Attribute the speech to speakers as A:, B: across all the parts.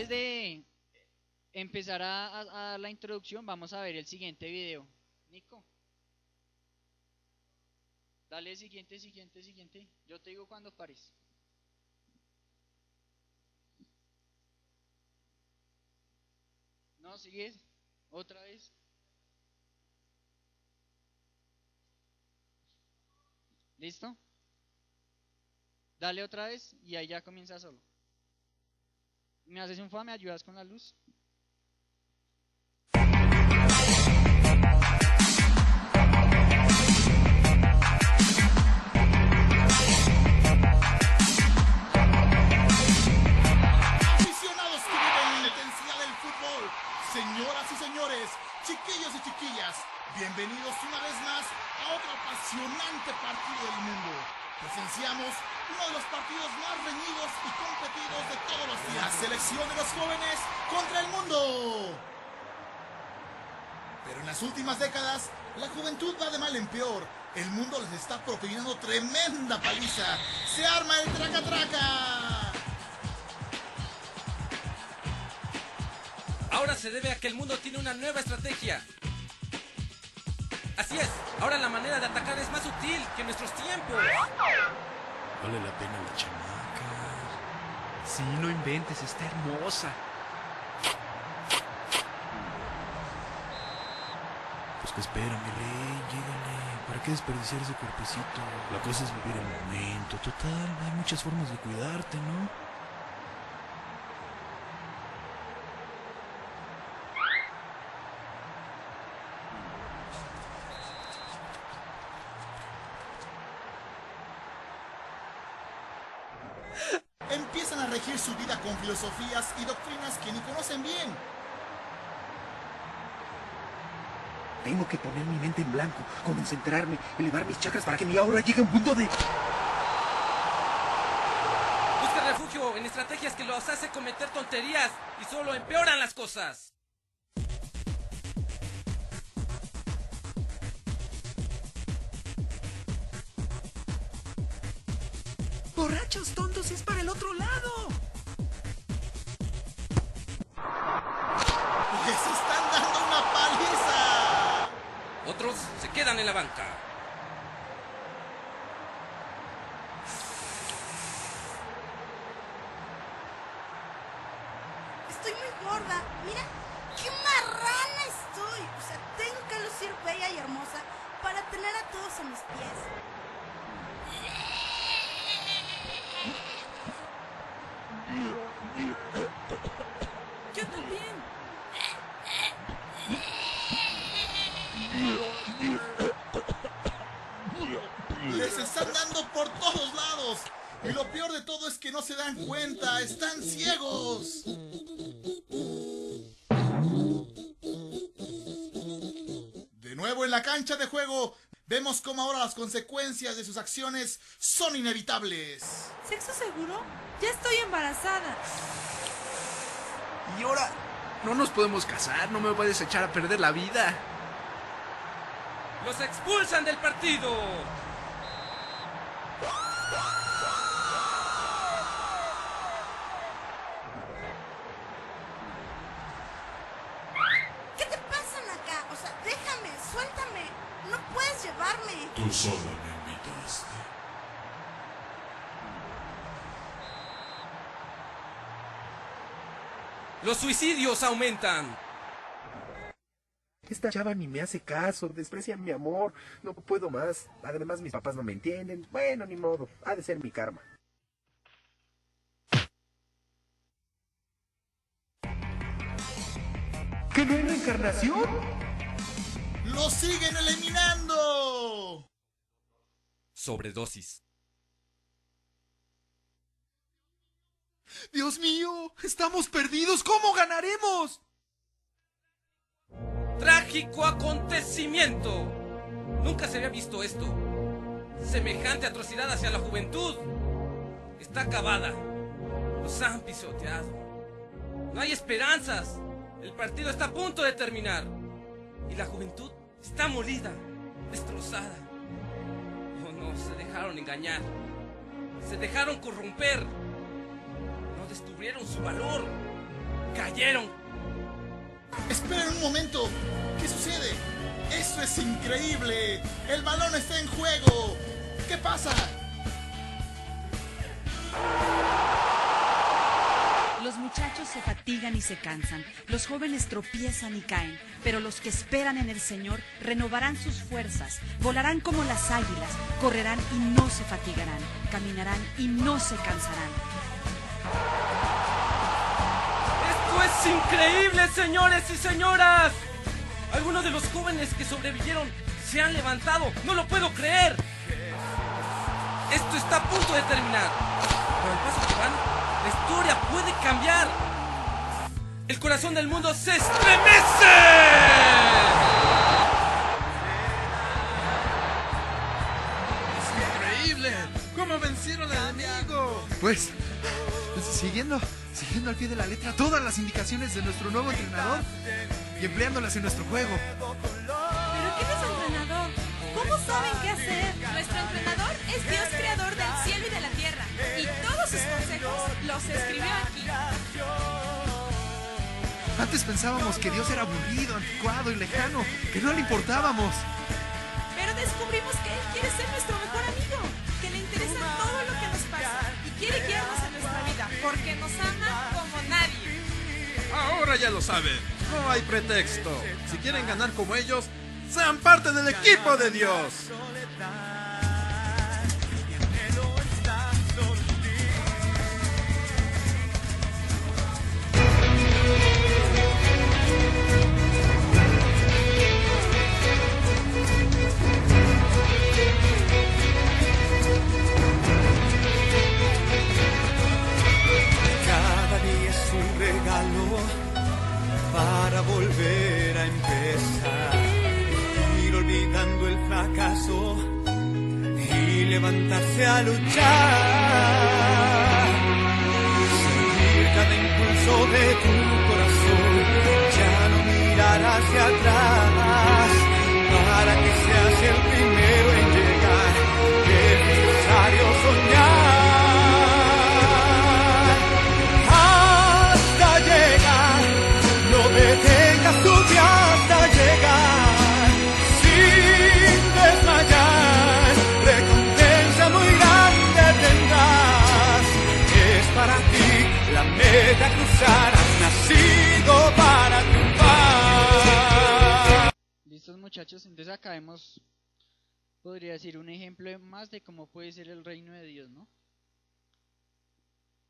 A: antes de empezar a la introducción, vamos a ver el siguiente video. Nico, dale siguiente. Yo te digo cuando pares. No, sigues. Otra vez. ¿Listo? Dale otra vez y ahí ya comienza solo. ¿Me haces un favor? ¿Me ayudas con la luz?
B: Aficionados que viven la intensidad del fútbol, señoras y señores, chiquillos y chiquillas, bienvenidos una vez más a otro apasionante partido del mundo. Presenciamos uno de los partidos más reñidos y competidos de todos los días. La selección de los jóvenes contra el mundo. Pero en las últimas décadas, la juventud va de mal en peor. El mundo les está propinando tremenda paliza. ¡Se arma el traca-traca!
C: Ahora se debe a que el mundo tiene una nueva estrategia. Así es, ahora la manera de atacar es más sutil que en nuestros tiempos.
D: Vale la pena la chamaca.
E: Sí, no inventes, está hermosa.
D: Pues que espera, mi rey, llégale. ¿Para qué desperdiciar ese cuerpecito? La cosa es vivir el momento. Total, hay muchas formas de cuidarte, ¿no?
B: Empiezan a regir su vida con filosofías y doctrinas que ni conocen bien.
E: Tengo que poner mi mente en blanco, concentrarme, elevar mis chakras para que mi aura llegue a un punto de...
C: Busca refugio en estrategias que los hace cometer tonterías y solo empeoran las cosas.
E: ¡Borrachos tontos, es para el otro lado!
B: ¡Les están dando una paliza!
C: Otros se quedan en la banca.
F: Estoy muy gorda. Mira, qué marrana estoy. O sea, tengo que lucir bella y hermosa para tener a todos a mis pies. Yo también.
B: Les están dando por todos lados. Y lo peor de todo es que no se dan cuenta. Están ciegos. De nuevo en la cancha de juego, vemos cómo ahora las consecuencias de sus acciones son inevitables.
F: ¿Sexo seguro? Ya estoy embarazada.
E: Y ahora, no nos podemos casar, no me puedes echar a perder la vida.
C: ¡Los expulsan del partido!
F: ¿Qué te pasa, Naka? O sea, déjame, suéltame. No puedes llevarme.
D: Tú sola me invitaste.
C: ¡Los suicidios aumentan!
E: Esta chava ni me hace caso, desprecia mi amor, no puedo más. Además mis papás no me entienden. Bueno, ni modo, ha de ser mi karma. ¿Que no hay reencarnación?
B: ¡Lo siguen eliminando!
C: Sobredosis.
E: Dios mío, estamos perdidos, ¿cómo ganaremos?
C: ¡Trágico acontecimiento! Nunca se había visto esto. Semejante atrocidad hacia la juventud. Está acabada. Los han pisoteado. No hay esperanzas. El partido está a punto de terminar. Y la juventud está molida, destrozada. Oh no, se dejaron engañar. Se dejaron corromper. No descubrieron su valor. cayeron.
B: Esperen un momento. ¿Qué sucede? ¡Eso es increíble! ¡El balón está en juego! ¿Qué pasa?
G: Los muchachos se fatigan y se cansan, los jóvenes tropiezan y caen, pero los que esperan en el Señor renovarán sus fuerzas, volarán como las águilas, correrán y no se fatigarán, caminarán y no se cansarán.
C: ¡Esto es increíble, señores y señoras! Algunos de los jóvenes que sobrevivieron se han levantado. ¡No lo puedo creer! Esto está a punto de terminar. Pero al paso que van, la historia puede cambiar. El corazón del mundo se estremece.
H: ¡Es increíble! ¿Cómo vencieron al enemigo? Pues, siguiendo al pie de la letra todas las indicaciones de nuestro nuevo entrenador y empleándolas en nuestro juego.
I: ¿Pero quién es su entrenador? ¿Cómo saben qué hacer?
J: Nuestro entrenador es Dios creador del cielo y de la tierra, y todos sus consejos los escribió aquí.
H: Antes pensábamos que Dios era aburrido, anticuado y lejano, que no le importábamos.
J: Pero descubrimos que Él quiere ser nuestro mejor amigo, que le interesa todo lo que nos pasa y quiere guiarnos en nuestra vida, porque nos ama como nadie.
K: Ahora ya lo saben, no hay pretexto. Si quieren ganar como ellos, sean parte del equipo de Dios.
L: Cada día es un regalo para volver a empezar, ir olvidando el fracaso y levantarse a luchar, seguir cada impulso de tu corazón, ya no mirar hacia atrás, para que seas el primero en llegar, es necesario soñar. Detengas tu pie hasta llegar, sin desmayar, recompensa muy grande tendrás. Es para ti la meta cruzar, has nacido para triunfar.
A: Listos, muchachos, entonces acá vemos, podría decir, un ejemplo más de cómo puede ser el reino de Dios, ¿no?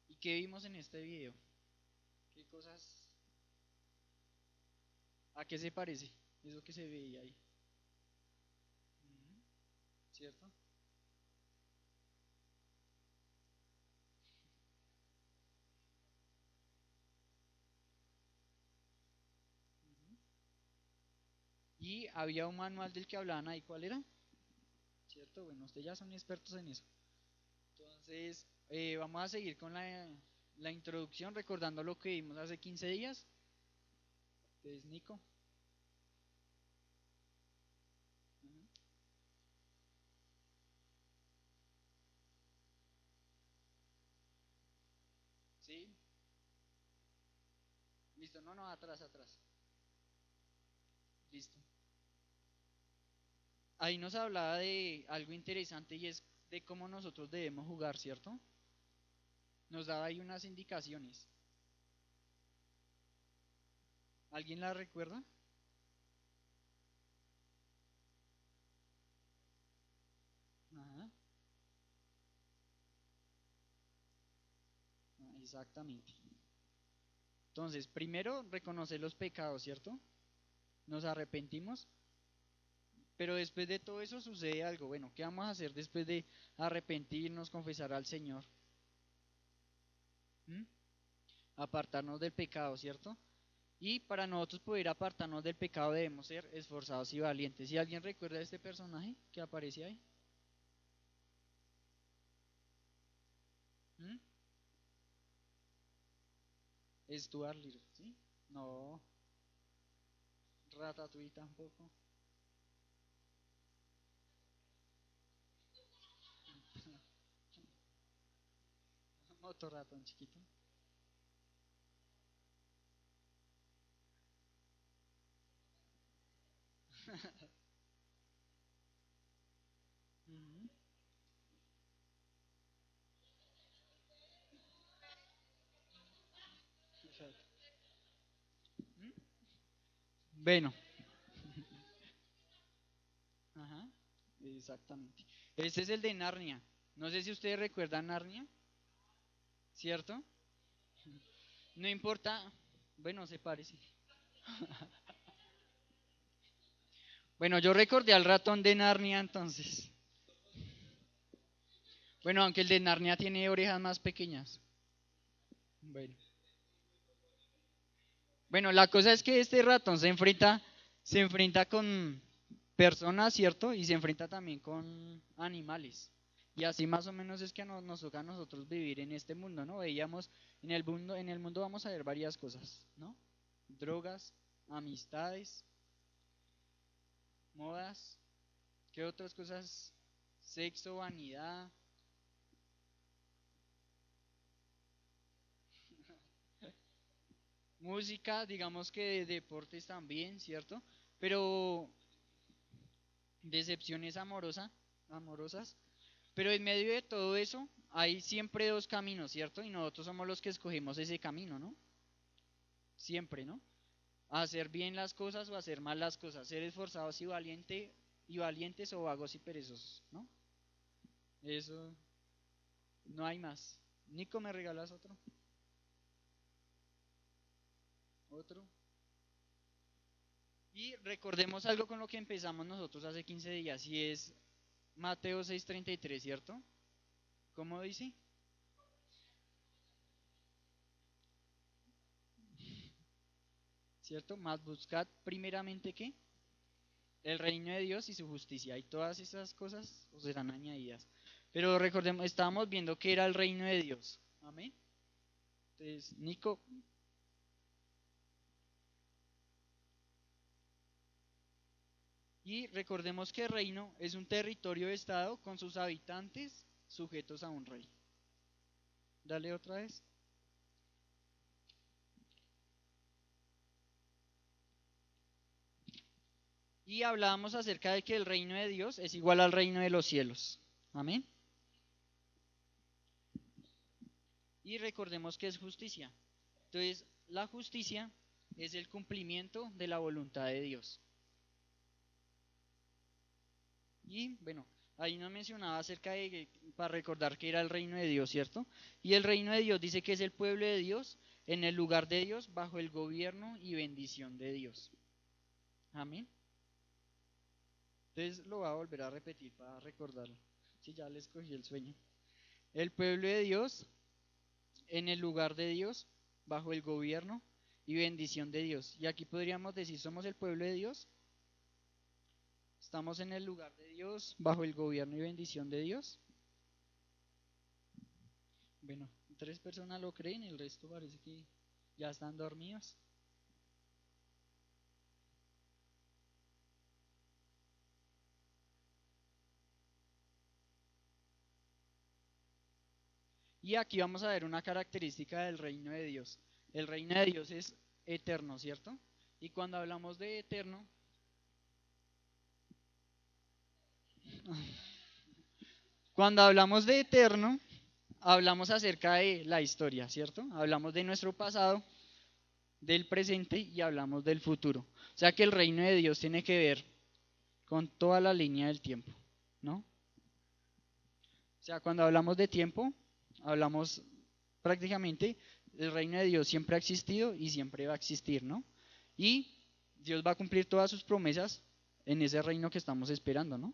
A: ¿Y qué vimos en este video? ¿Qué cosas? ¿A qué se parece? Eso que se veía ahí. ¿Cierto? Y había un manual del que hablaban ahí, ¿cuál era? ¿Cierto? Bueno, ustedes ya son expertos en eso. Entonces, vamos a seguir con la introducción, recordando lo que vimos hace 15 días. Entonces, Nico. ¿Sí? Listo, no, atrás. Listo. Ahí nos hablaba de algo interesante y es de cómo nosotros debemos jugar, ¿cierto? Nos daba ahí unas indicaciones. ¿Alguien la recuerda? Ajá. Exactamente. Entonces, primero reconocer los pecados, ¿cierto? Nos arrepentimos. Pero después de todo eso sucede algo. Bueno, ¿qué vamos a hacer después de arrepentirnos, confesar al Señor? Apartarnos del pecado, ¿cierto? Y para nosotros poder apartarnos del pecado debemos ser esforzados y valientes. ¿Si alguien recuerda a este personaje que aparece ahí? Stuart Little, ¿sí? No. Ratatouille tampoco. Motorratón chiquito. Ujú. Exacto. ¿Mm? Bueno, ajá, exactamente. Este es el de Narnia. No sé si ustedes recuerdan Narnia, ¿cierto? No importa, bueno, se parece. Bueno, yo recordé al ratón de Narnia entonces. Bueno, aunque el de Narnia tiene orejas más pequeñas. Bueno. Bueno, la cosa es que este ratón se enfrenta con personas, ¿cierto? Y se enfrenta también con animales. Y así más o menos es que nos toca a nosotros vivir en este mundo, ¿no? Veíamos en el mundo vamos a ver varias cosas, ¿no? Drogas, amistades, modas, ¿qué otras cosas? Sexo, vanidad, música, digamos que de deportes también, ¿cierto? Pero decepciones amorosas, pero en medio de todo eso hay siempre dos caminos, ¿cierto? Y nosotros somos los que escogemos ese camino, ¿no? Siempre, ¿no? Hacer bien las cosas o hacer mal las cosas, ser esforzados y valientes o vagos y perezosos, ¿no? Eso no hay más. Nico, ¿me regalas otro? Otro. Y recordemos algo con lo que empezamos nosotros hace 15 días y es Mateo 6:33, ¿cierto? ¿Cómo dice? ¿Cierto? Más buscad primeramente ¿qué? El reino de Dios y su justicia, y todas esas cosas os serán añadidas. Pero recordemos, estábamos viendo que era el reino de Dios. Amén. Entonces, Nico, y recordemos que el reino es un territorio de Estado con sus habitantes sujetos a un rey. Dale otra vez. Y hablábamos acerca de que el reino de Dios es igual al reino de los cielos. Amén. Y recordemos que es justicia. Entonces, la justicia es el cumplimiento de la voluntad de Dios. Y bueno, ahí nos mencionaba acerca de, para recordar que era el reino de Dios, ¿cierto? Y el reino de Dios dice que es el pueblo de Dios en el lugar de Dios, bajo el gobierno y bendición de Dios. Amén. Entonces lo voy a volver a repetir para recordarlo. Si ya les cogí el sueño. El pueblo de Dios en el lugar de Dios, bajo el gobierno y bendición de Dios. Y aquí podríamos decir, somos el pueblo de Dios. Estamos en el lugar de Dios, bajo el gobierno y bendición de Dios. Bueno, 3 personas lo creen, el resto parece que ya están dormidos. Y aquí vamos a ver una característica del reino de Dios. El reino de Dios es eterno, ¿cierto? Y cuando hablamos de eterno, cuando hablamos de eterno, hablamos acerca de la historia, ¿cierto? Hablamos de nuestro pasado, del presente y hablamos del futuro. O sea que el reino de Dios tiene que ver con toda la línea del tiempo, ¿no? O sea, cuando hablamos de tiempo, hablamos prácticamente, el reino de Dios siempre ha existido y siempre va a existir, ¿no? Y Dios va a cumplir todas sus promesas en ese reino que estamos esperando, ¿no?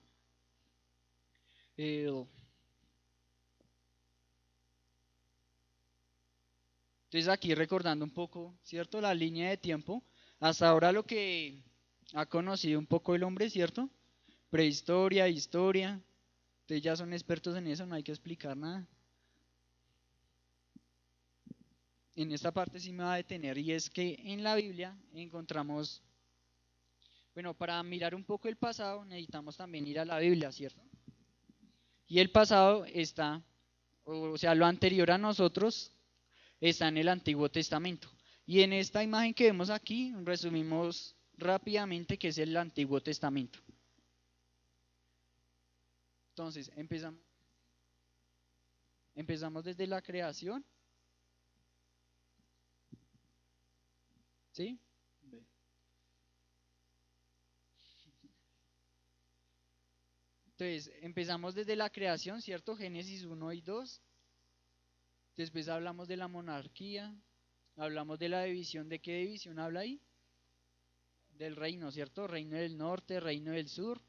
A: Entonces aquí recordando un poco, ¿cierto? La línea de tiempo, hasta ahora lo que ha conocido un poco el hombre, ¿cierto? Prehistoria, historia, ustedes ya son expertos en eso, no hay que explicar nada. En esta parte sí me va a detener y es que en la Biblia encontramos, bueno, para mirar un poco el pasado necesitamos también ir a la Biblia, ¿cierto? Y el pasado está, o sea, lo anterior a nosotros está en el Antiguo Testamento. Y en esta imagen que vemos aquí resumimos rápidamente qué es el Antiguo Testamento. Entonces, empezamos desde la creación. ¿Sí? Entonces, empezamos desde la creación, ¿cierto? Génesis 1 y 2. Después hablamos de la monarquía. Hablamos de la división. ¿De qué división habla ahí? Del reino, ¿cierto? Reino del norte, reino del sur,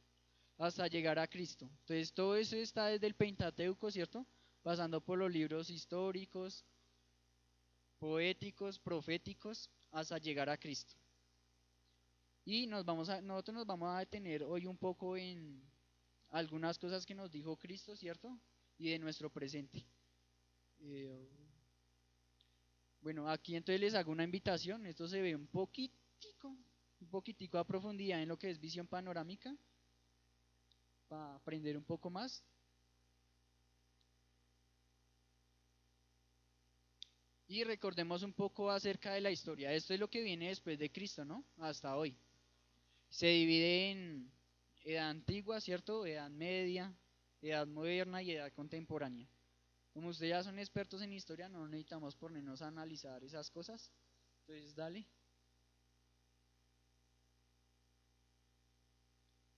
A: hasta llegar a Cristo. Entonces, todo eso está desde el Pentateuco, ¿cierto? Pasando por los libros históricos, poéticos, proféticos, hasta llegar a Cristo. Y nosotros nos vamos a detener hoy un poco en algunas cosas que nos dijo Cristo, ¿cierto? Y de nuestro presente. Bueno, aquí entonces les hago una invitación. Esto se ve un poquitico a profundidad en lo que es visión panorámica, para aprender un poco más. Y recordemos un poco acerca de la historia. Esto es lo que viene después de Cristo, ¿no? Hasta hoy. Se divide en edad antigua, ¿cierto? Edad media, edad moderna y edad contemporánea. Como ustedes ya son expertos en historia, no necesitamos ponernos a analizar esas cosas. Entonces, dale.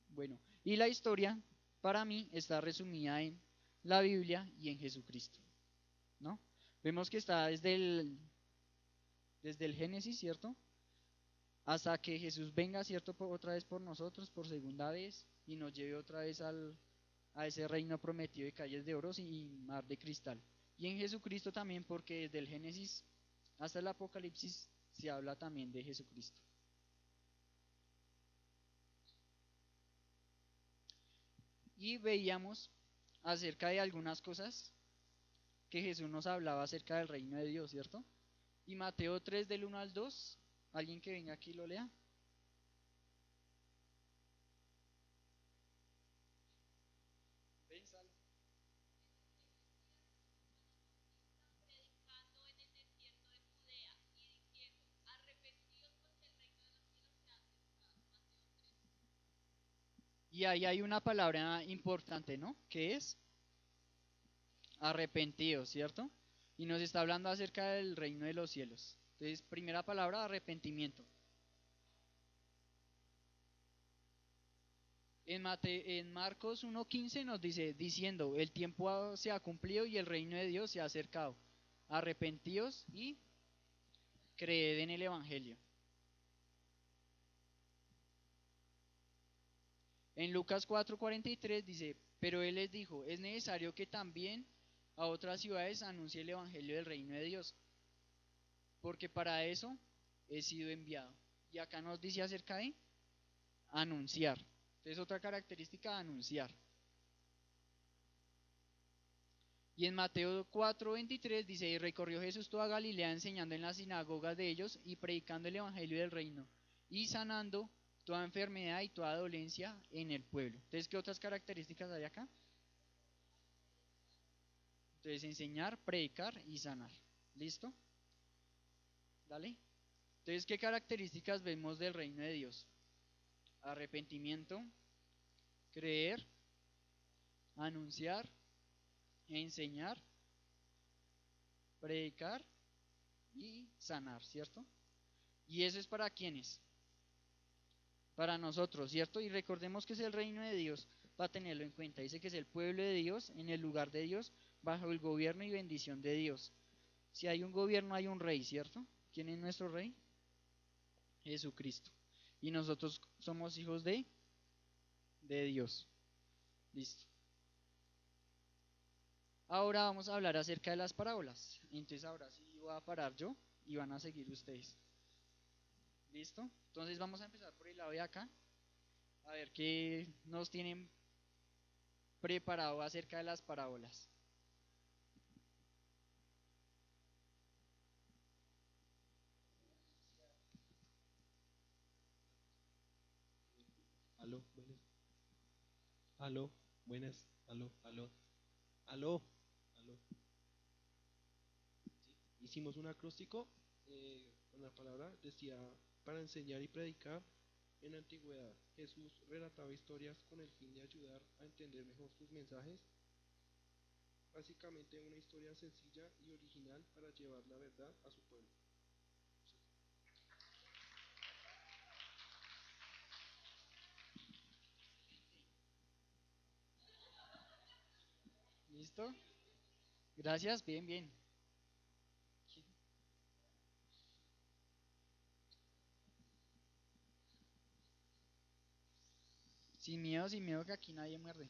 A: Bueno, y la historia para mí está resumida en la Biblia y en Jesucristo, ¿no? Vemos que está desde el Génesis, ¿cierto? Hasta que Jesús venga, ¿cierto? Otra vez por nosotros, por segunda vez, y nos lleve otra vez a ese reino prometido de calles de oro y mar de cristal. Y en Jesucristo también, porque desde el Génesis hasta el Apocalipsis se habla también de Jesucristo. Y veíamos acerca de algunas cosas que Jesús nos hablaba acerca del reino de Dios, ¿cierto? Y Mateo 3 del 1 al 2, alguien que venga aquí lo lea. Y ahí hay una palabra importante, ¿no? Que es arrepentido, ¿cierto? Y nos está hablando acerca del reino de los cielos. Entonces, primera palabra, arrepentimiento. En Marcos 1:15 nos dice, diciendo, el tiempo se ha cumplido y el reino de Dios se ha acercado. Arrepentíos y creed en el Evangelio. En Lucas 4:43 dice, pero él les dijo, es necesario que también a otras ciudades anuncie el Evangelio del reino de Dios, porque para eso he sido enviado. Y acá nos dice acerca de anunciar. Entonces otra característica, anunciar. Y en Mateo 4:23 dice, y recorrió Jesús toda Galilea enseñando en las sinagogas de ellos y predicando el Evangelio del reino y sanando toda enfermedad y toda dolencia en el pueblo. Entonces, ¿qué otras características hay acá? Entonces, enseñar, predicar y sanar. ¿Listo? Dale. Entonces, ¿qué características vemos del reino de Dios? Arrepentimiento, creer, anunciar, enseñar, predicar y sanar, ¿cierto? ¿Y eso es para quiénes? Para nosotros, ¿cierto? Y recordemos que es el reino de Dios, para tenerlo en cuenta. Dice que es el pueblo de Dios, en el lugar de Dios, bajo el gobierno y bendición de Dios. Si hay un gobierno, hay un rey, ¿cierto? ¿Quién es nuestro rey? Jesucristo. Y nosotros somos hijos de Dios. Listo. Ahora vamos a hablar acerca de las parábolas. Entonces ahora sí voy a parar yo y van a seguir ustedes. ¿Listo? Entonces vamos a empezar por el lado de acá. A ver qué nos tienen preparado acerca de las parábolas.
M: Aló, buenas. Aló, buenas. Aló, aló. Aló, aló. Sí, hicimos un acróstico con la palabra, decía, para enseñar y predicar En la antigüedad, Jesús relataba historias con el fin de ayudar a entender mejor sus mensajes. Básicamente una historia sencilla y original para llevar la verdad a su pueblo.
A: ¿Listo? Gracias, bien, bien. Sin miedo que aquí nadie muerde.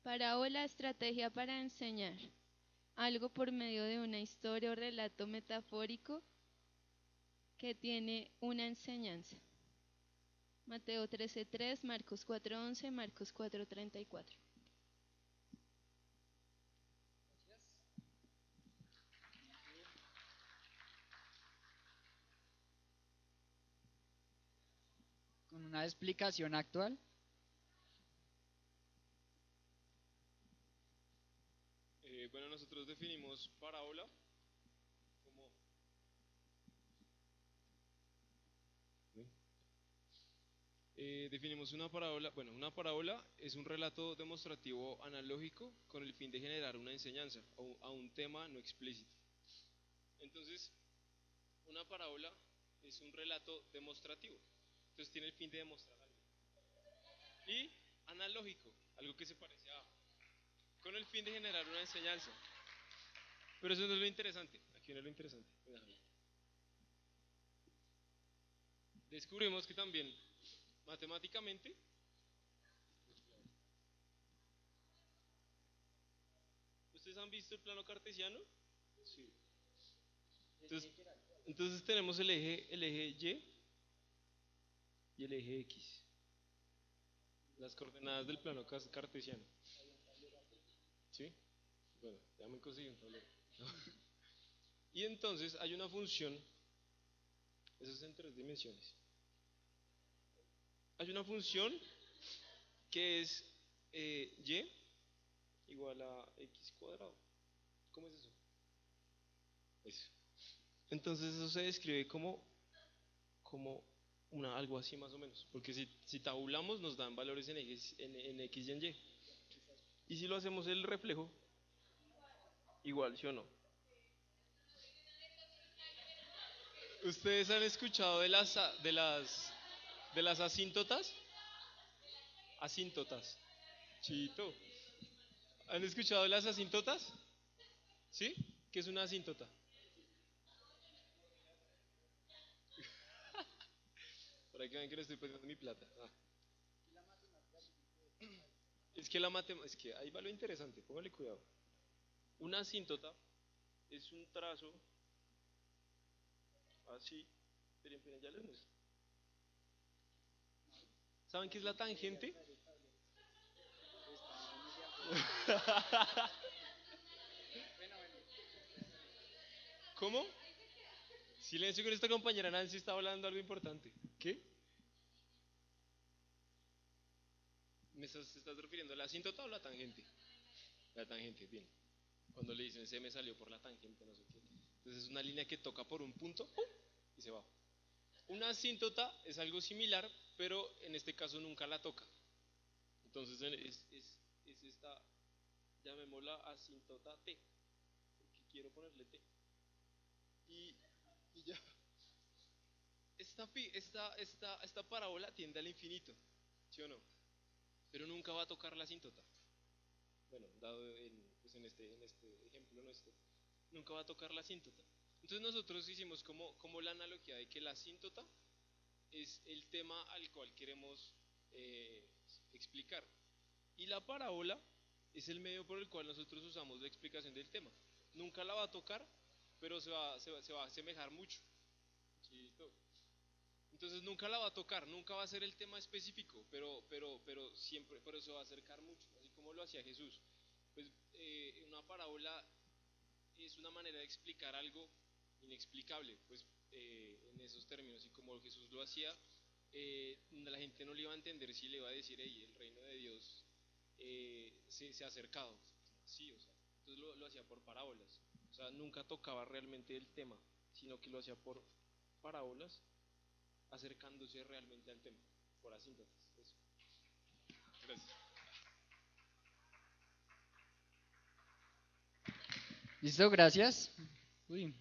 N: Parábola, estrategia para enseñar. Algo por medio de una historia o relato metafórico que tiene una enseñanza. Mateo 13:3, Marcos 4:11, Marcos 4:34.
A: Con una explicación actual.
O: Bueno, nosotros definimos parábola como... definimos una parábola, bueno, una parábola es un relato demostrativo analógico con el fin de generar una enseñanza a un tema no explícito. Entonces, una parábola es un relato demostrativo, entonces tiene el fin de demostrar algo. Y analógico, algo que se parece a, con el fin de generar una enseñanza. Pero eso no es lo interesante, aquí no es lo interesante. Descubrimos que también matemáticamente ¿ustedes han visto el plano cartesiano? Sí. Entonces tenemos el eje Y y el eje X. Las coordenadas del plano cartesiano. ¿Sí? Bueno, ya me conseguí un tablero. Y entonces hay una función, eso es en 3 dimensiones. Hay una función que es Y igual a X cuadrado. ¿Cómo es eso? Eso. Entonces eso se describe como algo así más o menos, porque si tabulamos nos dan valores en X y en Y. Y si lo hacemos el reflejo, igual, ¿sí o no? ¿Ustedes han escuchado de las asíntotas? Asíntotas. Chito. ¿Han escuchado de las asíntotas? ¿Sí? ¿Qué es una asíntota? Para que vean que no estoy perdiendo mi plata. Es que es que ahí va lo interesante, póngale cuidado. Una asíntota es un trazo así. Esperen, ya les muestro. ¿Saben qué es la tangente? ¿Cómo? Silencio, con esta compañera Nancy está hablando algo importante. ¿Qué? ¿Estás refiriendo a la asíntota o la tangente? La tangente, bien. Cuando le dicen se me salió por la tangente, no sé qué. Entonces es una línea que toca por un punto ¡pum! Y se va. Una asíntota es algo similar, pero en este caso nunca la toca. Entonces es esta, llamémosla asíntota T, porque quiero ponerle T. Y ya. Esta parábola tiende al infinito, ¿sí o no? Pero nunca va a tocar la asíntota. Bueno, dado pues en este ejemplo nuestro, nunca va a tocar la asíntota. Entonces nosotros hicimos como la analogía de que la asíntota es el tema al cual queremos explicar. Y la parábola es el medio por el cual nosotros usamos la explicación del tema. Nunca la va a tocar, pero se va a asemejar mucho. ¿Listo? Entonces nunca la va a tocar, nunca va a ser el tema específico, pero siempre, pero se va a acercar mucho, así como lo hacía Jesús. Pues una parábola es una manera de explicar algo inexplicable, pues en esos términos, y como Jesús lo hacía, la gente no le iba a entender si le iba a decir, hey, el reino de Dios se ha acercado. Sí, o sea, entonces lo hacía por parábolas. O sea, nunca tocaba realmente el tema, sino que lo hacía por parábolas, acercándose realmente al tema, por asíntesis. Eso. Gracias.
A: ¿Listo? Gracias. Uy,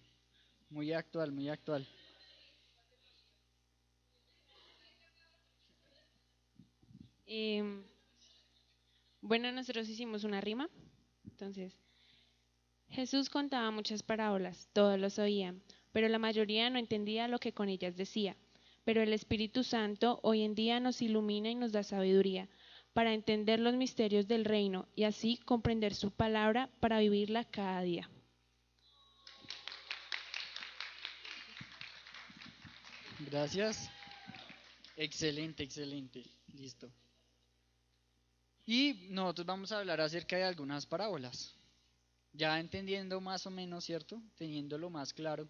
A: muy actual, muy actual.
P: Em, bueno, nosotros hicimos una rima. Entonces, Jesús contaba muchas parábolas, todos los oían, pero la mayoría no entendía lo que con ellas decía. Pero el Espíritu Santo hoy en día nos ilumina y nos da sabiduría para entender los misterios del reino y así comprender su palabra para vivirla cada día.
A: Gracias. Excelente, excelente. Listo. Y nosotros vamos a hablar acerca de algunas parábolas. Ya entendiendo más o menos, ¿cierto? Teniéndolo más claro.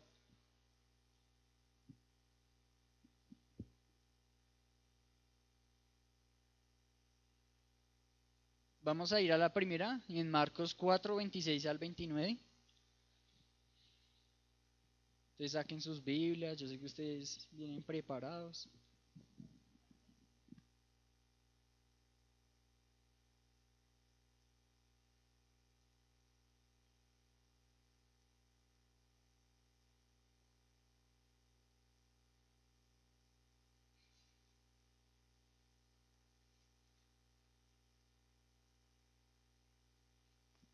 A: Vamos a ir a la primera, en Marcos 4, 26 al 29. Entonces saquen sus Biblias, yo sé que ustedes vienen preparados.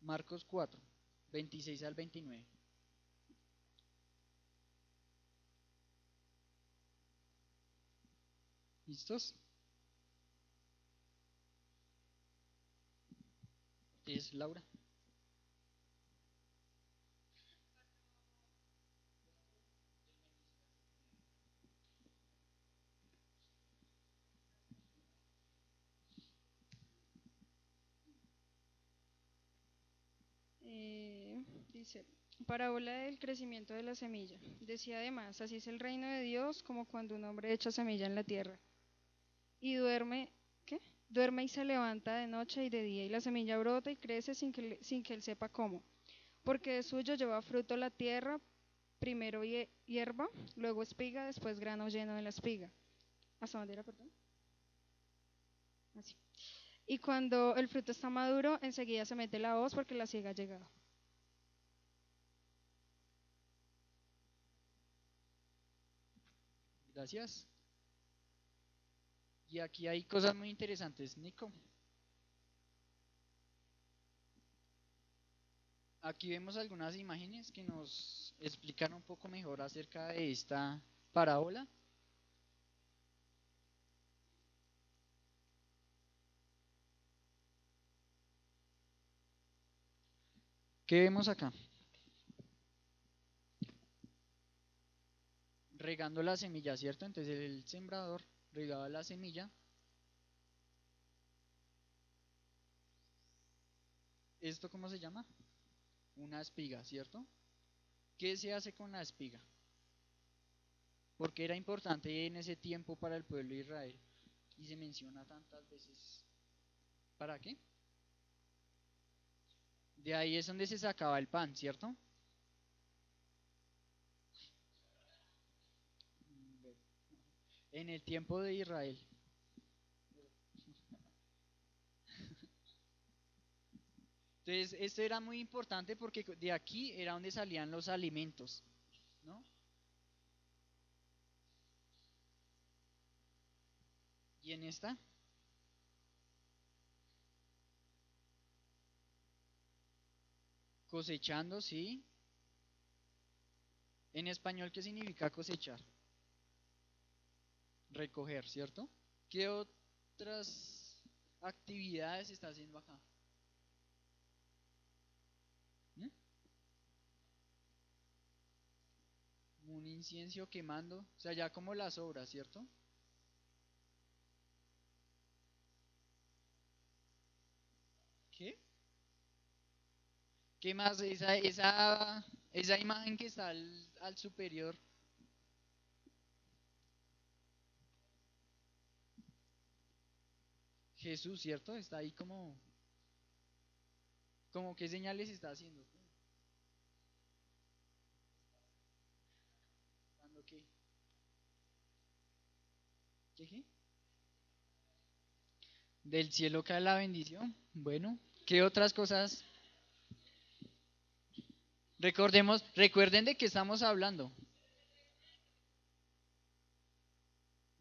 A: Marcos 4, 26 al 29. ¿Listos? Es Laura.
Q: Dice, parábola del crecimiento de la semilla. Decía además, así es el reino de Dios como cuando un hombre echa semilla en la tierra y duerme, ¿qué? Duerme y se levanta de noche y de día y la semilla brota y crece sin que él sepa cómo. Porque de suyo lleva fruto la tierra, primero hierba, luego espiga, después grano lleno de la espiga. ¿Hasta dónde era, perdón? Así. Y cuando el fruto está maduro, enseguida se mete la hoz porque la siega ha llegado.
A: Gracias. Y aquí hay cosas muy interesantes, Nico. Aquí vemos algunas imágenes que nos explican un poco mejor acerca de esta parábola. ¿Qué vemos acá? Regando la semilla, ¿cierto? Entonces el sembrador regaba la semilla. ¿Esto cómo se llama? Una espiga, ¿cierto? ¿Qué se hace con la espiga? Porque era importante en ese tiempo para el pueblo de Israel y se menciona tantas veces. ¿Para qué? De ahí es donde se sacaba el pan, ¿cierto? En el tiempo de Israel. Entonces, esto era muy importante porque de aquí era donde salían los alimentos, ¿no? ¿Y en esta? Cosechando, sí. En español, ¿qué significa cosechar? Recoger, ¿cierto? ¿Qué otras actividades está haciendo acá? ¿Mm? Un incienso quemando, o sea, ya como las obras, ¿cierto? ¿Qué? ¿Qué más? Esa imagen que está al superior. Jesús, ¿cierto? Está ahí como qué señales está haciendo. ¿Cuándo qué? ¿Qué? Del cielo cae la bendición. Bueno, ¿qué otras cosas? Recuerden de qué estamos hablando.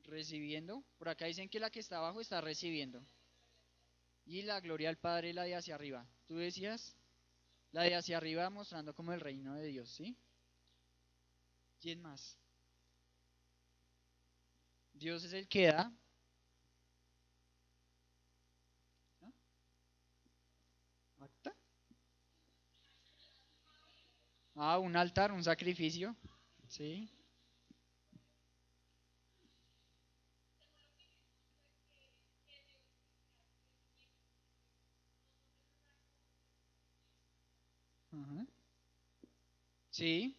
A: Recibiendo. Por acá dicen que la que está abajo está recibiendo. Y la gloria al Padre, la de hacia arriba. Tú decías, la de hacia arriba mostrando como el reino de Dios, ¿sí? ¿Quién más? Dios es el que da. ¿No? ¿Acta? Ah, un altar, un sacrificio. Sí. Ajá. Sí.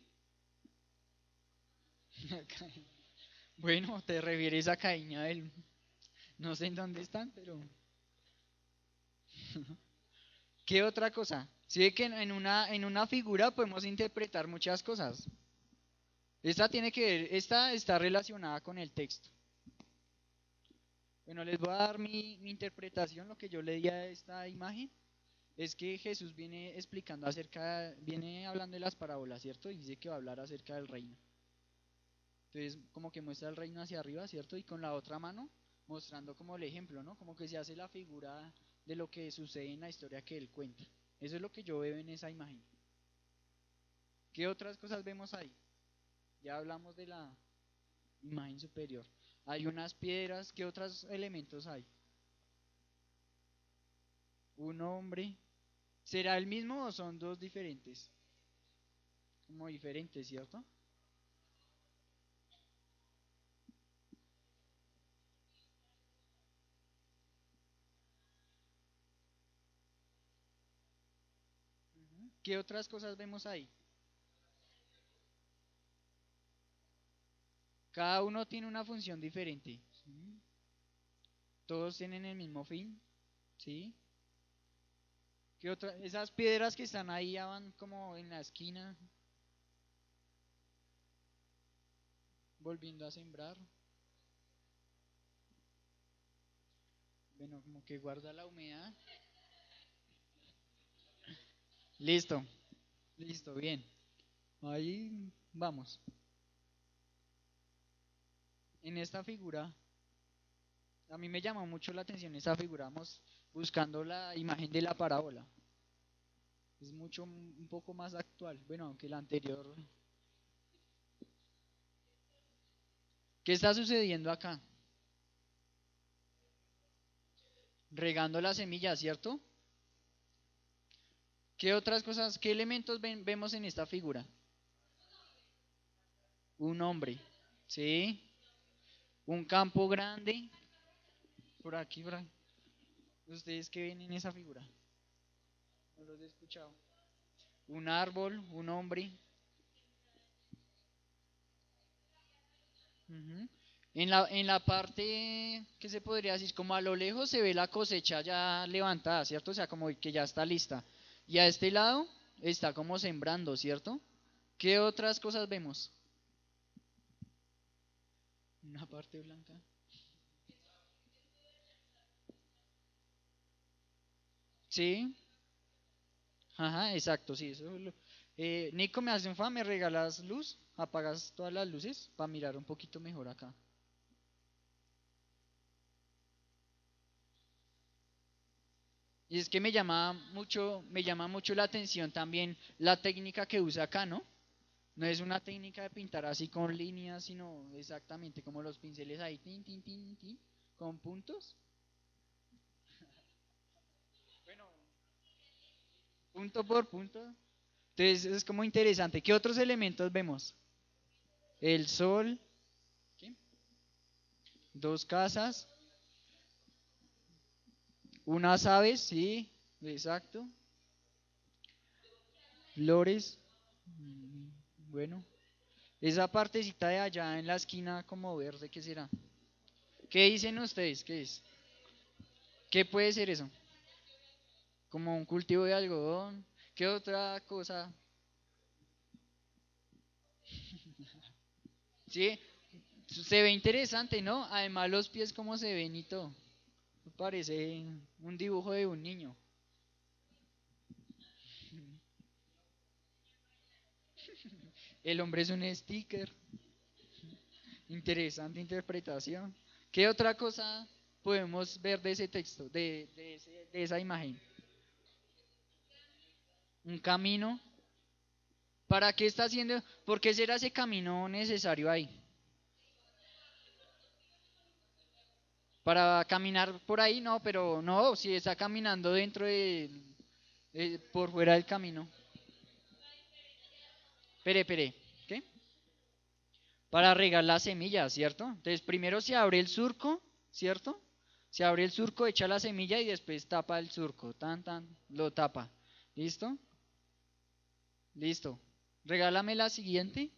A: Bueno, te refieres a Caín y Abel. No sé en dónde están, pero. ¿Qué otra cosa? Sí, ve que en una figura podemos interpretar muchas cosas. Esta está relacionada con el texto. Bueno, les voy a dar mi interpretación, lo que yo le di a esta imagen. Es que Jesús viene hablando de las parábolas, ¿cierto? Y dice que va a hablar acerca del reino. Entonces, como que muestra el reino hacia arriba, ¿cierto? Y con la otra mano, mostrando como el ejemplo, ¿no? Como que se hace la figura de lo que sucede en la historia que él cuenta. Eso es lo que yo veo en esa imagen. ¿Qué otras cosas vemos ahí? Ya hablamos de la imagen superior. Hay unas piedras, ¿qué otros elementos hay? Un hombre. ¿Será el mismo o son dos diferentes? Como diferentes, ¿cierto? ¿Qué otras cosas vemos ahí? Cada uno tiene una función diferente. ¿Sí? Todos tienen el mismo fin. ¿Sí? ¿Qué otra? Esas piedras que están ahí ya van como en la esquina, volviendo a sembrar. Bueno, como que guarda la humedad. Listo, listo, bien. Ahí vamos. En esta figura, a mí me llamó mucho la atención esta figura, vamos buscando la imagen de la parábola. Es un poco más actual, bueno, aunque la anterior. ¿Qué está sucediendo acá? Regando la semilla, ¿cierto? ¿Qué otras cosas, qué elementos vemos en esta figura? Un hombre, ¿sí? Un campo grande, por aquí, por ahí. ¿Ustedes qué ven en esa figura? No los he escuchado. Un árbol, un hombre. Ujú. En la parte, ¿qué se podría decir? Como a lo lejos se ve la cosecha ya levantada, ¿cierto? O sea, como que ya está lista. Y a este lado está como sembrando, ¿cierto? ¿Qué otras cosas vemos? Una parte blanca. Sí, ajá, exacto, sí, Nico, me hace un favor, ¿me regalas luz? Apagas todas las luces para mirar un poquito mejor acá. Y es que me llama mucho la atención también la técnica que usa acá, ¿no? No es una técnica de pintar así con líneas, sino exactamente como los pinceles ahí, tin, tin, tin, tin, con puntos. Bueno, punto por punto. Entonces es como interesante. ¿Qué otros elementos vemos? El sol, ¿qué? Dos casas, unas aves, sí, exacto. Flores, bueno. Esa partecita de allá en la esquina como verde, ¿qué será? ¿Qué dicen ustedes? ¿Qué es? ¿Qué puede ser eso? Como un cultivo de algodón. ¿Qué otra cosa? Sí, se ve interesante, ¿no? Además los pies cómo se ven y todo. Parece un dibujo de un niño. El hombre es un sticker. Interesante interpretación. ¿Qué otra cosa podemos ver de ese texto, de esa imagen? Un camino. ¿Para qué está haciendo? ¿Por qué será ese camino necesario ahí? Para caminar por ahí, no, pero no, si está caminando dentro por fuera del camino. Espere, ¿qué? Para regar las semillas, ¿cierto? Entonces primero se abre el surco, ¿cierto? Se abre el surco, echa la semilla y después tapa el surco, lo tapa. ¿Listo? Listo. Regálame la siguiente.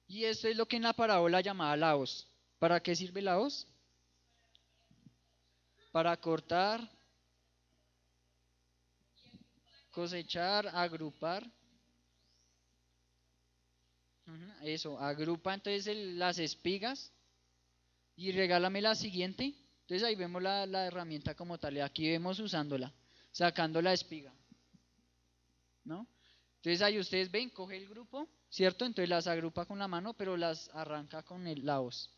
A: Y esto es lo que en la parábola llamaba la hoz. ¿Para qué sirve la hoz? Para cortar, cosechar, agrupar. Eso, agrupa entonces las espigas y regálame la siguiente. Entonces ahí vemos la herramienta como tal y aquí vemos usándola, sacando la espiga, ¿no? Entonces ahí ustedes ven, coge el grupo, ¿cierto? Entonces las agrupa con la mano, pero las arranca con la hoz.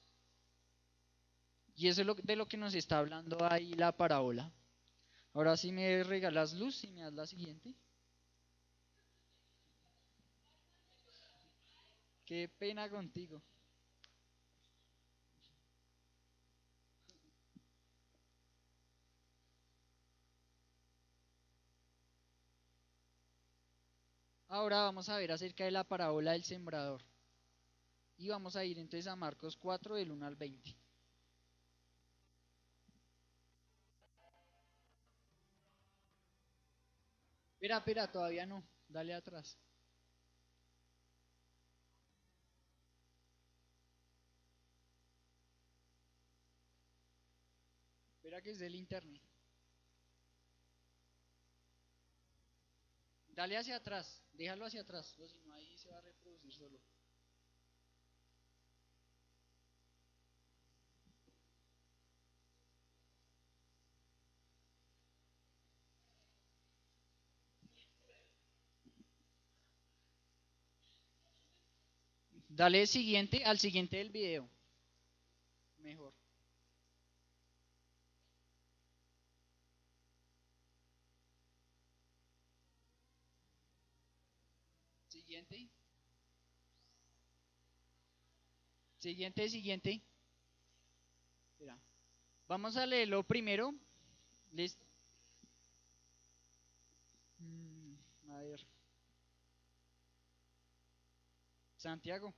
A: Y eso es de lo que nos está hablando ahí la parábola. Ahora sí me regalas luz y me das la siguiente. Qué pena contigo. Ahora vamos a ver acerca de la parábola del sembrador. Y vamos a ir entonces a Marcos 4 del 1 al 20. Espera, todavía no. Dale atrás. Espera que es del internet. Dale hacia atrás, déjalo hacia atrás, o si no ahí se va a reproducir solo. Dale siguiente, al siguiente del video. Mejor. Siguiente. Siguiente. Espera. Vamos a leerlo primero. Listo. A ver. Santiago.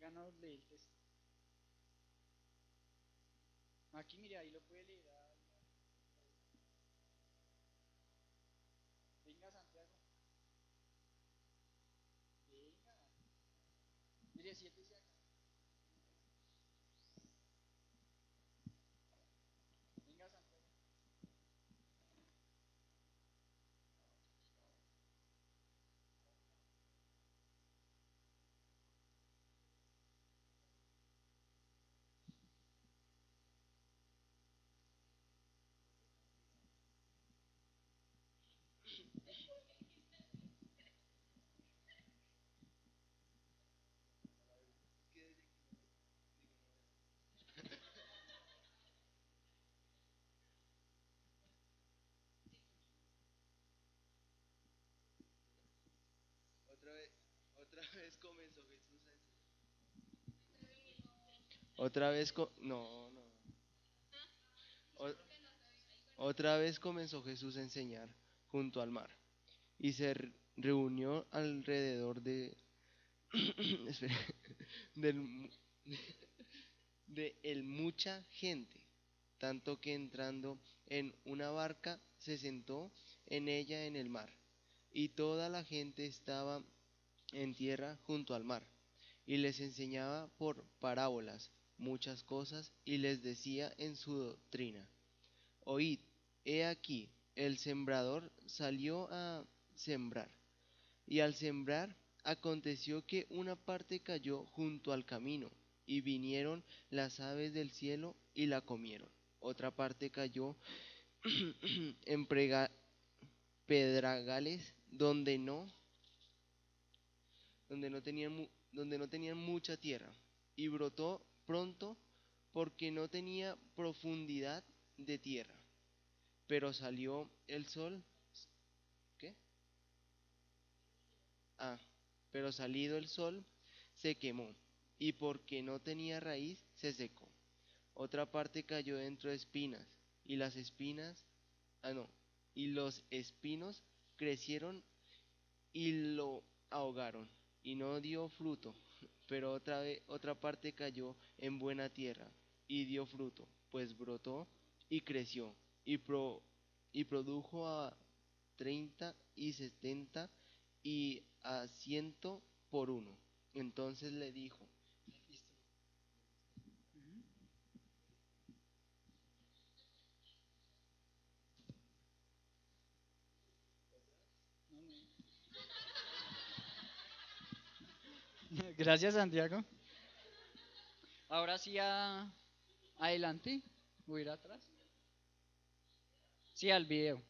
A: Gana lee el texto. Aquí, mire, ahí lo puede leer. Venga, Santiago. Venga. Mire, siéntese acá. Venga, Santiago.
R: Otra vez comenzó Jesús a enseñar. Otra vez, no, no. Otra vez comenzó Jesús a enseñar junto al mar y se reunió alrededor espere, del, de él mucha gente, tanto que entrando en una barca se sentó en ella en el mar, y toda la gente estaba en tierra junto al mar, y les enseñaba por parábolas muchas cosas y les decía en su doctrina: Oíd, he aquí, el sembrador salió a sembrar. Y al sembrar, aconteció que una parte cayó junto al camino, y vinieron las aves del cielo y la comieron. Otra parte cayó en pedregales donde no tenían mucha tierra, y brotó pronto porque no tenía profundidad de tierra. Pero salió el sol, ¿qué? Pero salido el sol, se quemó, y porque no tenía raíz, se secó. Otra parte cayó dentro de espinas, y las espinas, y los espinos crecieron y lo ahogaron, y no dio fruto. Pero otra parte cayó en buena tierra, y dio fruto, pues brotó y creció, y produjo a 30 y 70 y a 100 por uno. Entonces le dijo:
A: Gracias, Santiago. Ahora sí, adelante, voy a ir atrás. Sí, al video.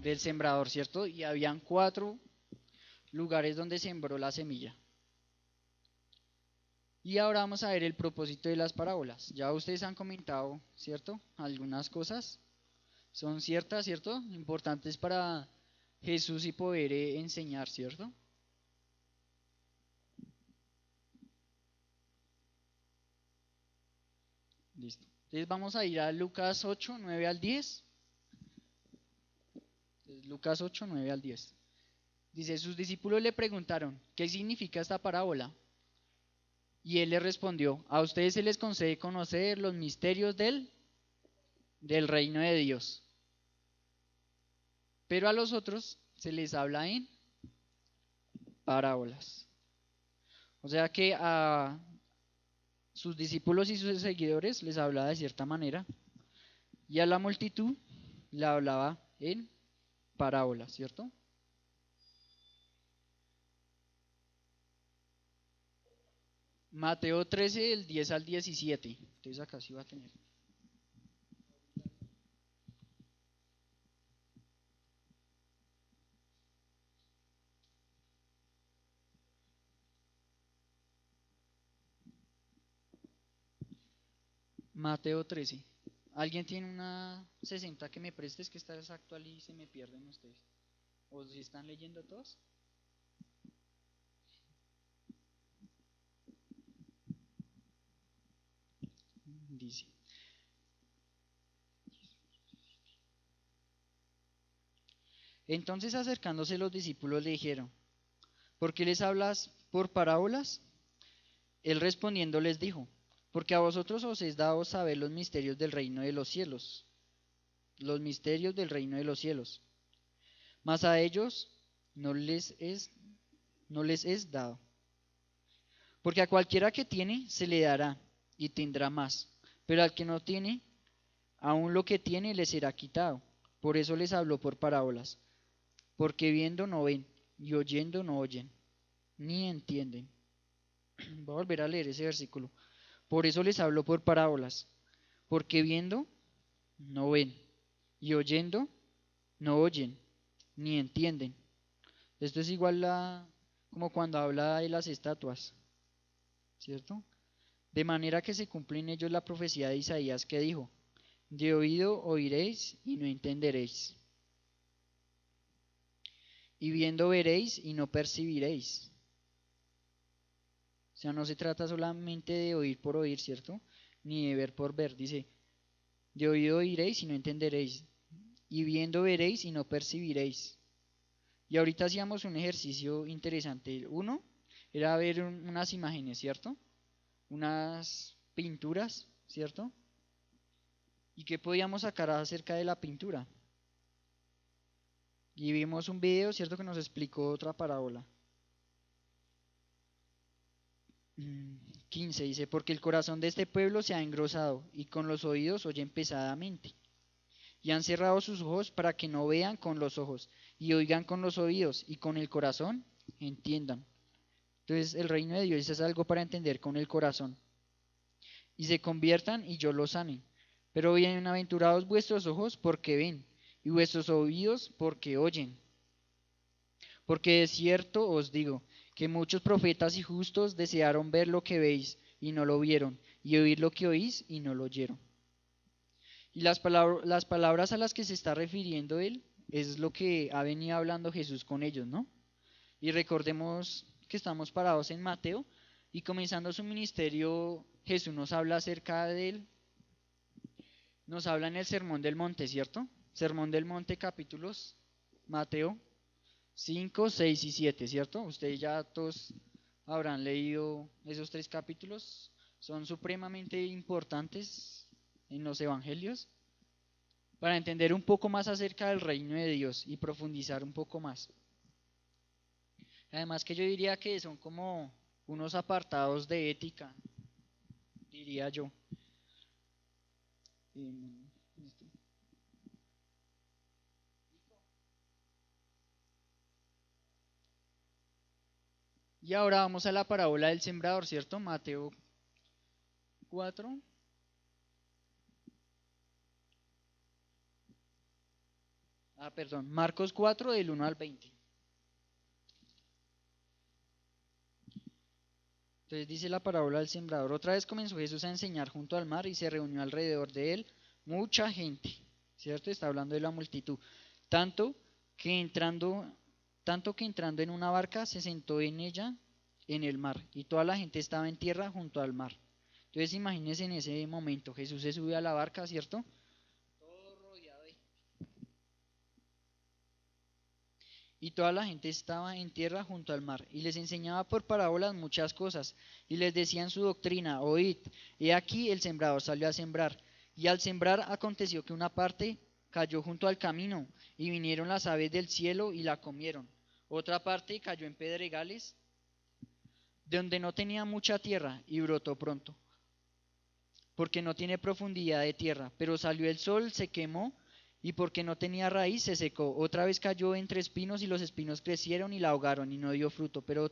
A: Del sembrador, ¿cierto? Y habían 4 lugares donde sembró la semilla. Y ahora vamos a ver el propósito de las parábolas. Ya ustedes han comentado, ¿cierto? Algunas cosas son ciertas, ¿cierto? Importantes para Jesús y poder enseñar, ¿cierto? Listo. Entonces vamos a ir a Lucas 8, 9 al 10. Lucas 8, 9 al 10. Dice, sus discípulos le preguntaron, ¿qué significa esta parábola? Y él les respondió, a ustedes se les concede conocer los misterios del reino de Dios, pero a los otros se les habla en parábolas. O sea que a sus discípulos y sus seguidores les hablaba de cierta manera, y a la multitud le hablaba en parábolas, ¿cierto? Mateo 13, del 10 al 17. Entonces acá sí va a tener. Mateo 13. ¿Alguien tiene una 60 que me prestes? Que esta es actual y se me pierden ustedes. ¿O si están leyendo todos? Dice. Entonces acercándose los discípulos le dijeron, ¿por qué les hablas por parábolas? Él respondiendo les dijo, porque a vosotros os es dado saber los misterios del reino de los cielos, los misterios del reino de los cielos, mas a ellos no les es dado. Porque a cualquiera que tiene se le dará y tendrá más, pero al que no tiene, aun lo que tiene le será quitado. Por eso les habló por parábolas, porque viendo no ven y oyendo no oyen, ni entienden. Voy a volver a leer ese versículo. Por eso les habló por parábolas, porque viendo no ven y oyendo no oyen, ni entienden. Esto es igual como cuando habla de las estatuas, ¿cierto? De manera que se cumple en ellos la profecía de Isaías que dijo, de oído oiréis y no entenderéis, y viendo veréis y no percibiréis. O sea, no se trata solamente de oír por oír, ¿cierto? Ni de ver por ver. Dice, de oído oiréis y no entenderéis, y viendo veréis y no percibiréis. Y ahorita hacíamos un ejercicio interesante. Uno era ver unas imágenes, ¿cierto? Unas pinturas, ¿cierto? ¿Y qué podíamos sacar acerca de la pintura? Y vimos un video, ¿cierto? Que nos explicó otra parábola. 15 dice, porque el corazón de este pueblo se ha engrosado y con los oídos oyen pesadamente. Y han cerrado sus ojos para que no vean con los ojos y oigan con los oídos y con el corazón entiendan. Entonces el reino de Dios es algo para entender con el corazón. Y se conviertan y yo los sane. Pero bienaventurados vuestros ojos porque ven y vuestros oídos porque oyen. Porque de cierto os digo que muchos profetas y justos desearon ver lo que veis y no lo vieron, y oír lo que oís y no lo oyeron. Y las palabras a las que se está refiriendo él es lo que ha venido hablando Jesús con ellos, ¿no? Y recordemos que estamos parados en Mateo y comenzando su ministerio Jesús nos habla acerca de él, nos habla en el Sermón del Monte, ¿cierto? Sermón del Monte, capítulos Mateo 5, 6 y 7, ¿cierto? Ustedes ya todos habrán leído esos 3 capítulos, son supremamente importantes en los evangelios para entender un poco más acerca del reino de Dios y profundizar un poco más. Además que yo diría que son como unos apartados de ética, diría yo. Y ahora vamos a la parábola del sembrador, ¿cierto? Mateo 4. Marcos 4 del 1 al 20. Entonces dice la parábola del sembrador. Otra vez comenzó Jesús a enseñar junto al mar y se reunió alrededor de él mucha gente, ¿cierto? Está hablando de la multitud. Tanto que entrando en una barca se sentó en ella en el mar y toda la gente estaba en tierra junto al mar. Entonces imagínense en ese momento, Jesús se sube a la barca, ¿cierto? Todo rodeado de gente. y toda la gente estaba en tierra junto al mar, y les enseñaba por parábolas muchas cosas, y les decía en su doctrina: oíd, he aquí el sembrador salió a sembrar, y al sembrar aconteció que una parte cayó junto al camino, y vinieron las aves del cielo y la comieron. Otra parte cayó en pedregales, donde no tenía mucha tierra, y brotó pronto, porque no tiene profundidad de tierra. Pero salió el sol, se quemó, y porque no tenía raíz, se secó. Otra vez cayó entre espinos, y los espinos crecieron y la ahogaron, y no dio fruto. Pero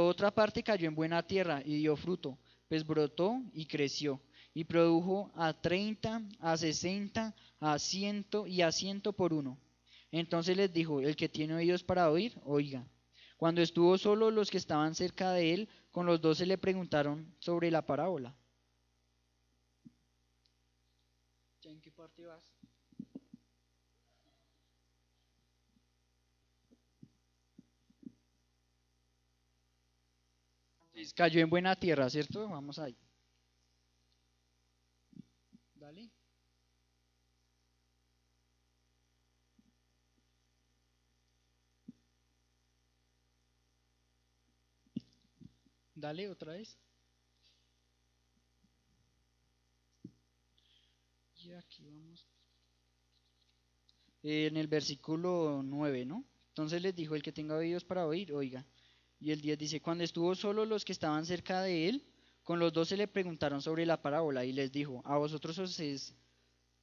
A: otra parte cayó en buena tierra, y dio fruto, pues brotó y creció, y produjo a 30, a 60, a 100 y a 100 por uno. Entonces les dijo: el que tiene oídos para oír, oiga. Cuando estuvo solo, los que estaban cerca de él con los 12 le preguntaron sobre la parábola. ¿Ya en qué parte vas? Entonces, cayó en buena tierra, ¿cierto? Vamos ahí. Dale. Dale otra vez. Y aquí vamos. En el versículo 9, ¿no? Entonces les dijo: el que tenga oídos para oír, oiga. Y el 10 dice: cuando estuvo solo, los que estaban cerca de él, con los 12 le preguntaron sobre la parábola, y les dijo: a vosotros os es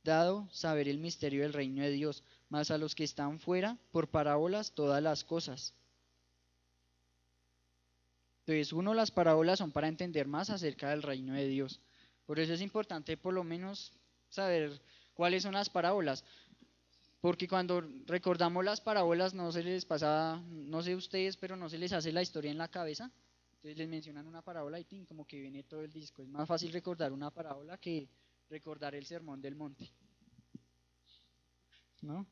A: dado saber el misterio del reino de Dios, mas a los que están fuera, por parábolas todas las cosas. Entonces, las parábolas son para entender más acerca del reino de Dios. Por eso es importante por lo menos saber cuáles son las parábolas. Porque cuando recordamos las parábolas no se les pasa, no sé ustedes, pero no se les hace la historia en la cabeza. Entonces les mencionan una parábola y como que viene todo el disco. Es más fácil recordar una parábola que recordar el sermón del monte, ¿no?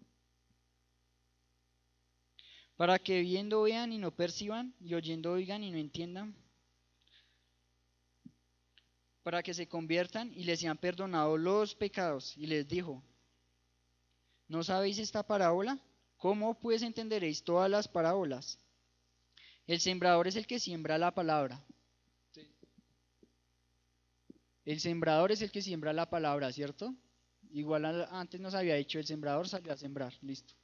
A: Para que viendo vean y no perciban, y oyendo oigan y no entiendan, para que se conviertan y les sean perdonados los pecados. Y les dijo: ¿no sabéis esta parábola? ¿Cómo pues entenderéis todas las parábolas? El sembrador es el que siembra la palabra. El sembrador es el que siembra la palabra, ¿cierto? Igual antes nos había dicho: el sembrador salió a sembrar, listo.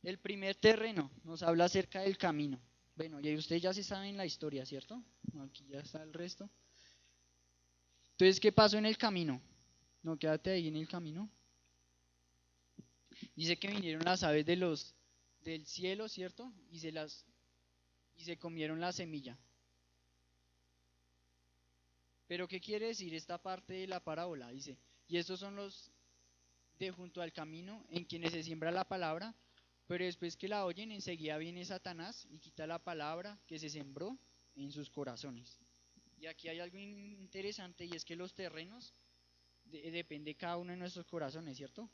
A: El primer terreno nos habla acerca del camino. Bueno, y ustedes ya se saben la historia, ¿cierto? Aquí ya está el resto. Entonces, ¿qué pasó en el camino? No, quédate ahí en el camino. Dice que vinieron las aves del cielo, ¿cierto? Y se comieron la semilla. Pero ¿qué quiere decir esta parte de la parábola? Dice: y estos son los de junto al camino, en quienes se siembra la palabra, pero después que la oyen, enseguida viene Satanás y quita la palabra que se sembró en sus corazones. Y aquí hay algo interesante, y es que los terrenos depende cada uno de nuestros corazones, ¿cierto?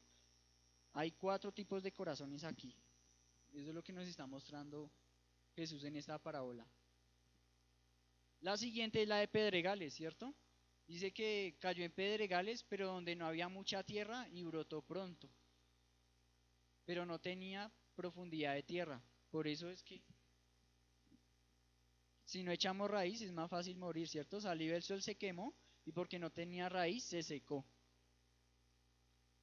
A: Hay 4 tipos de corazones aquí. Eso es lo que nos está mostrando Jesús en esta parábola. La siguiente es la de pedregales, ¿cierto? Dice que cayó en pedregales, pero donde no había mucha tierra, y brotó pronto, pero no tenía profundidad de tierra. Por eso es que si no echamos raíz es más fácil morir, ¿cierto? Salió el sol, se quemó, y porque no tenía raíz se secó.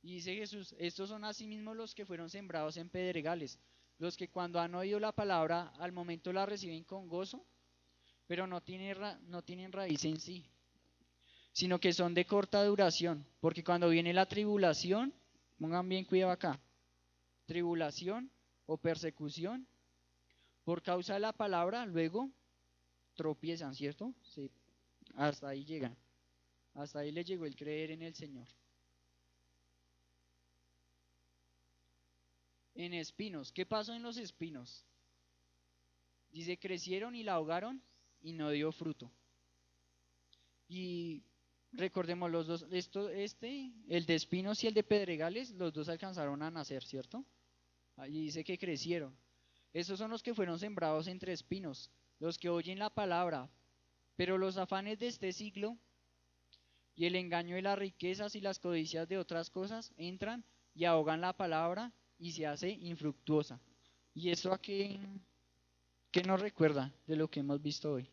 A: Y dice Jesús: estos son asimismo los que fueron sembrados en pedregales, los que cuando han oído la palabra al momento la reciben con gozo, pero no tienen raíz en sí, sino que son de corta duración, porque cuando viene la tribulación, pongan bien cuidado acá, tribulación o persecución, por causa de la palabra, luego tropiezan, ¿cierto? Sí, hasta ahí llegan, hasta ahí les llegó el creer en el Señor. En espinos, ¿qué pasó en los espinos? Dice: crecieron y la ahogaron y no dio fruto. Y recordemos los dos, el de espinos y el de pedregales, los dos alcanzaron a nacer, ¿cierto? Allí dice que crecieron. Esos son los que fueron sembrados entre espinos, los que oyen la palabra, pero los afanes de este siglo y el engaño de las riquezas y las codicias de otras cosas entran y ahogan la palabra y se hace infructuosa. ¿Y eso a qué nos recuerda de lo que hemos visto hoy?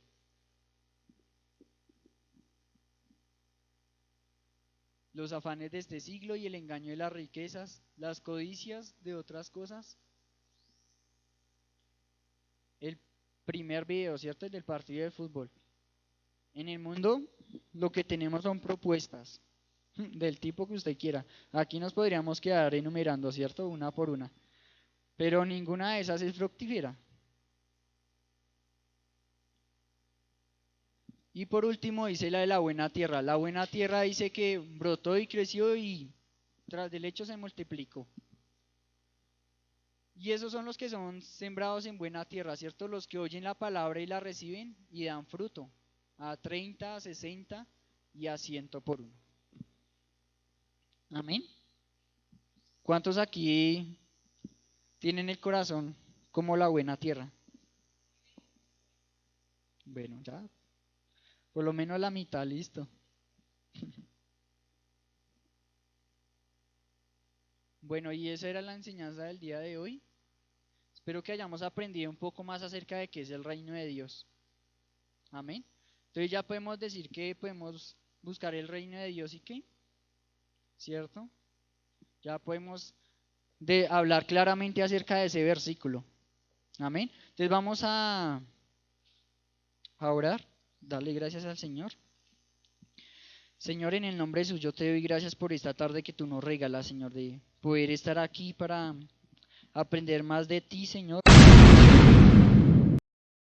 A: Los afanes de este siglo y el engaño de las riquezas, las codicias de otras cosas. El primer video, ¿cierto? El del partido de fútbol. En el mundo lo que tenemos son propuestas del tipo que usted quiera. Aquí nos podríamos quedar enumerando, ¿cierto? Una por una. Pero ninguna de esas es fructífera. Y por último dice la de la buena tierra. La buena tierra dice que brotó y creció y tras del hecho se multiplicó. Y esos son los que son sembrados en buena tierra, ¿cierto? Los que oyen la palabra y la reciben y dan fruto. A 30, a 60 y a 100 por uno. Amén. ¿Cuántos aquí tienen el corazón como la buena tierra? Bueno, ya. Por lo menos la mitad, listo. Bueno, y esa era la enseñanza del día de hoy. Espero que hayamos aprendido un poco más acerca de qué es el reino de Dios. Amén. Entonces ya podemos decir que podemos buscar el reino de Dios y qué, ¿cierto? Ya podemos hablar claramente acerca de ese versículo. Amén. Entonces vamos a orar. Dale gracias al Señor. Señor, en el nombre de Jesús, yo te doy gracias por esta tarde que tú nos regalas, Señor, de poder estar aquí para aprender más de ti, Señor.